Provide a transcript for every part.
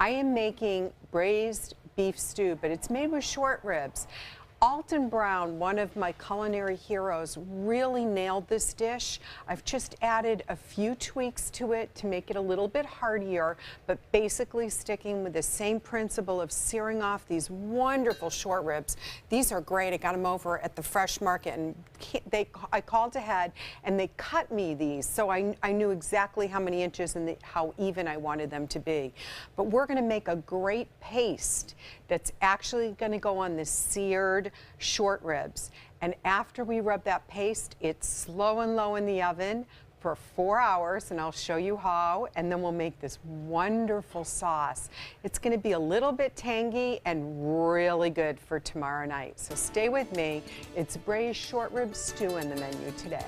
I am making braised beef stew, but it's made with short ribs. Alton Brown, one of my culinary heroes, really nailed this dish. I've just added a few tweaks to it to make it a little bit heartier, but basically sticking with the same principle of searing off these wonderful short ribs. These are great. I got them over at the Fresh Market, and I called ahead, and they cut me these, so I knew exactly how many inches and how even I wanted them to be. But we're going to make a great paste that's actually going to go on the seared short ribs. And after we rub that paste, it's slow and low in the oven for 4 hours, and I'll show you how, and then we'll make this wonderful sauce. It's going to be a little bit tangy and really good for tomorrow night. So stay with me. It's braised short rib stew in the menu today.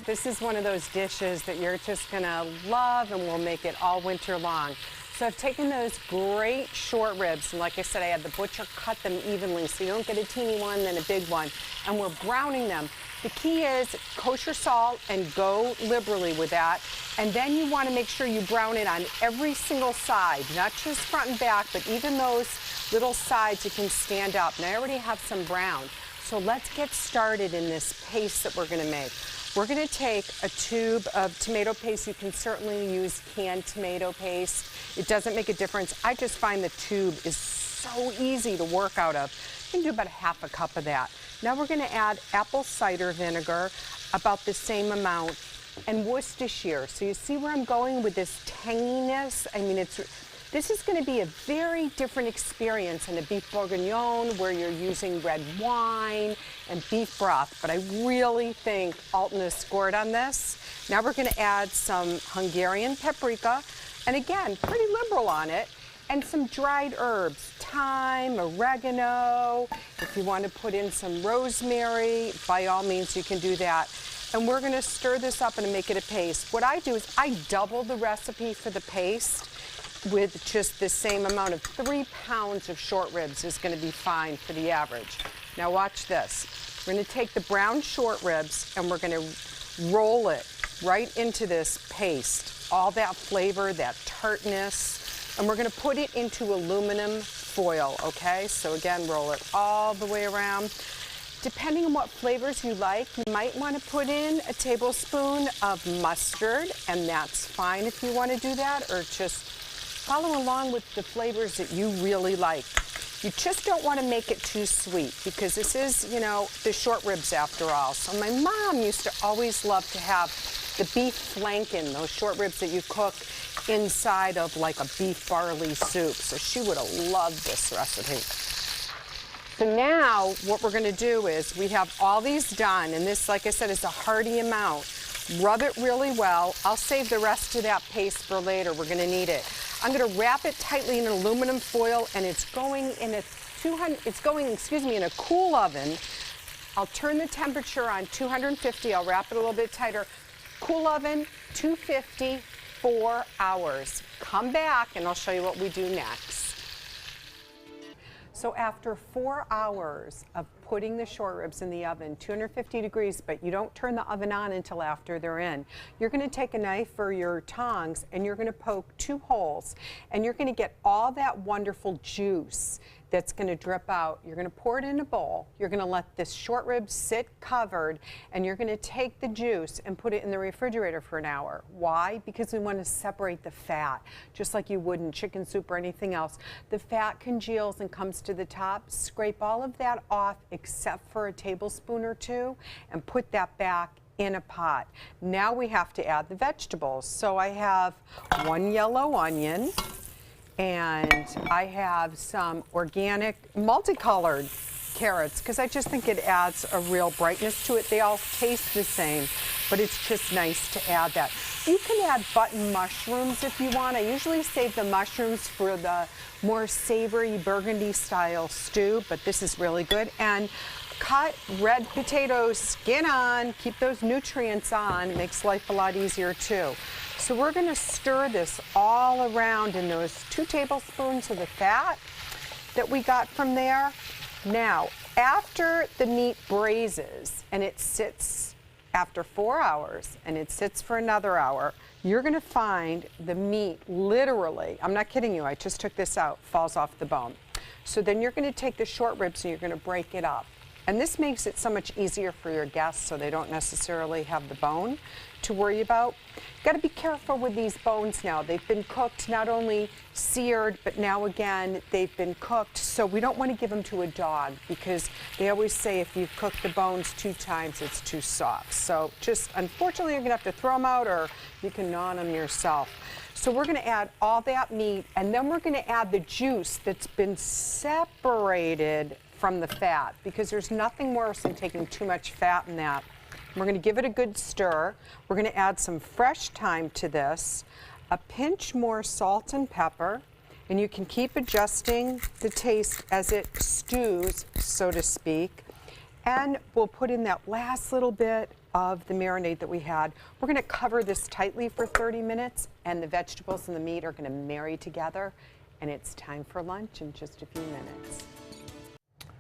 This is one of those dishes that you're just going to love, and we'll make it all winter long. So I've taken those great short ribs, and like I said, I had the butcher cut them evenly so you don't get a teeny one, then a big one, and we're browning them. The key is kosher salt and go liberally with that, and then you want to make sure you brown it on every single side, not just front and back, but even those little sides you can stand up. And I already have some brown. So let's get started in this paste that we're going to make. We're going to take a tube of tomato paste. You can certainly use canned tomato paste. It doesn't make a difference. I just find the tube is so easy to work out of. You can do about ½ a cup of that. Now we're going to add apple cider vinegar, about the same amount, and Worcestershire. So you see where I'm going with this tanginess? I mean, this is going to be a very different experience in a beef bourguignon where you're using red wine and beef broth, but I really think Alton has scored on this. Now we're going to add some Hungarian paprika, and again, pretty liberal on it, and some dried herbs, thyme, oregano. If you want to put in some rosemary, by all means you can do that. And we're going to stir this up and make it a paste. What I do is I double the recipe for the paste with just the same amount of 3 pounds of short ribs is going to be fine for the average. Now watch this. We're going to take the brown short ribs and we're going to roll it right into this paste. All that flavor, that tartness, and we're going to put it into aluminum foil, okay? So again, roll it all the way around. Depending on what flavors you like, you might want to put in a tablespoon of mustard, and that's fine if you want to do that, or just follow along with the flavors that you really like. You just don't want to make it too sweet because this is, you know, the short ribs after all. So my mom used to always love to have the beef flanken, those short ribs that you cook inside of like a beef barley soup. So she would have loved this recipe. So now what we're going to do is we have all these done, and this, like I said, is a hearty amount. Rub it really well. I'll save the rest of that paste for later. We're going to need it. I'm going to wrap it tightly in aluminum foil, and it's going in a in a cool oven. I'll turn the temperature on 250. I'll wrap it a little bit tighter. Cool oven, 250, 4 hours. Come back, and I'll show you what we do next. So after 4 hours of putting the short ribs in the oven, 250 degrees, but you don't turn the oven on until after they're in, you're going to take a knife or your tongs and you're going to poke 2 holes, and you're going to get all that wonderful juice that's going to drip out. You're going to pour it in a bowl. You're going to let this short rib sit covered, and you're going to take the juice and put it in the refrigerator for an hour. Why? Because we want to separate the fat, just like you would in chicken soup or anything else. The fat congeals and comes to the top. Scrape all of that off except for a tablespoon or 2 and put that back in a pot. Now we have to add the vegetables. So I have 1 yellow onion, and I have some organic multicolored carrots because I just think it adds a real brightness to it. They all taste the same, but it's just nice to add that. You can add button mushrooms if you want. I usually save the mushrooms for the more savory burgundy style stew, but this is really good. And cut red potatoes, skin on, keep those nutrients on. It makes life a lot easier too. So we're going to stir this all around in those 2 tablespoons of the fat that we got from there. Now, after the meat braises and it sits After 4 hours, and it sits for another hour, you're going to find the meat literally, I'm not kidding you, I just took this out, falls off the bone. So then you're going to take the short ribs and you're going to break it up. And this makes it so much easier for your guests so they don't necessarily have the bone to worry about. Got to be careful with these bones now. They've been cooked, not only seared, but now again, they've been cooked. So we don't want to give them to a dog because they always say if you cook the bones 2 times, it's too soft. So just, unfortunately, you're going to have to throw them out or you can gnaw on them yourself. So we're going to add all that meat, and then we're going to add the juice that's been separated from the fat, because there's nothing worse than taking too much fat in that. We're going to give it a good stir. We're going to add some fresh thyme to this, a pinch more salt and pepper, and you can keep adjusting the taste as it stews, so to speak. And we'll put in that last little bit of the marinade that we had. We're going to cover this tightly for 30 minutes, and the vegetables and the meat are going to marry together, and it's time for lunch in just a few minutes.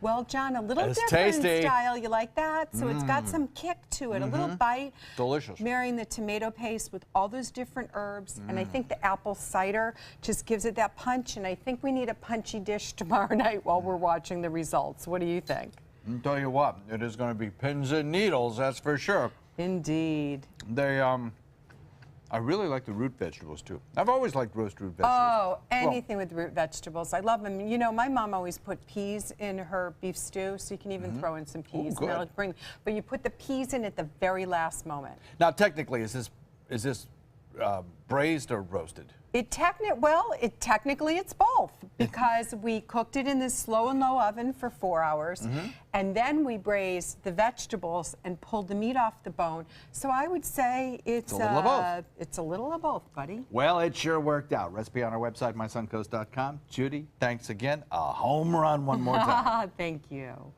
Well, John, a little different tasty style. You like that? So it's got some kick to it, a little bite. Delicious. Marrying the tomato paste with all those different herbs. And I think the apple cider just gives it that punch. And I think we need a punchy dish tomorrow night while we're watching the results. What do you think? I'll tell you what, it is going to be pins and needles, that's for sure. Indeed. They, I really like the root vegetables too. I've always liked roast root vegetables. Oh, anything with root vegetables. I love them. You know, my mom always put peas in her beef stew, so you can even throw in some peas. Ooh, good. But you put the peas in at the very last moment. Now, technically, is this braised or roasted? Technically it's both, because we cooked it in this slow and low oven for 4 hours, and then we braised the vegetables and pulled the meat off the bone. So I would say it's a little of both. It's a little of both, buddy. Well, it sure worked out. Recipe on our website, mysuncoast.com. Judy, thanks again. A home run one more time. Thank you.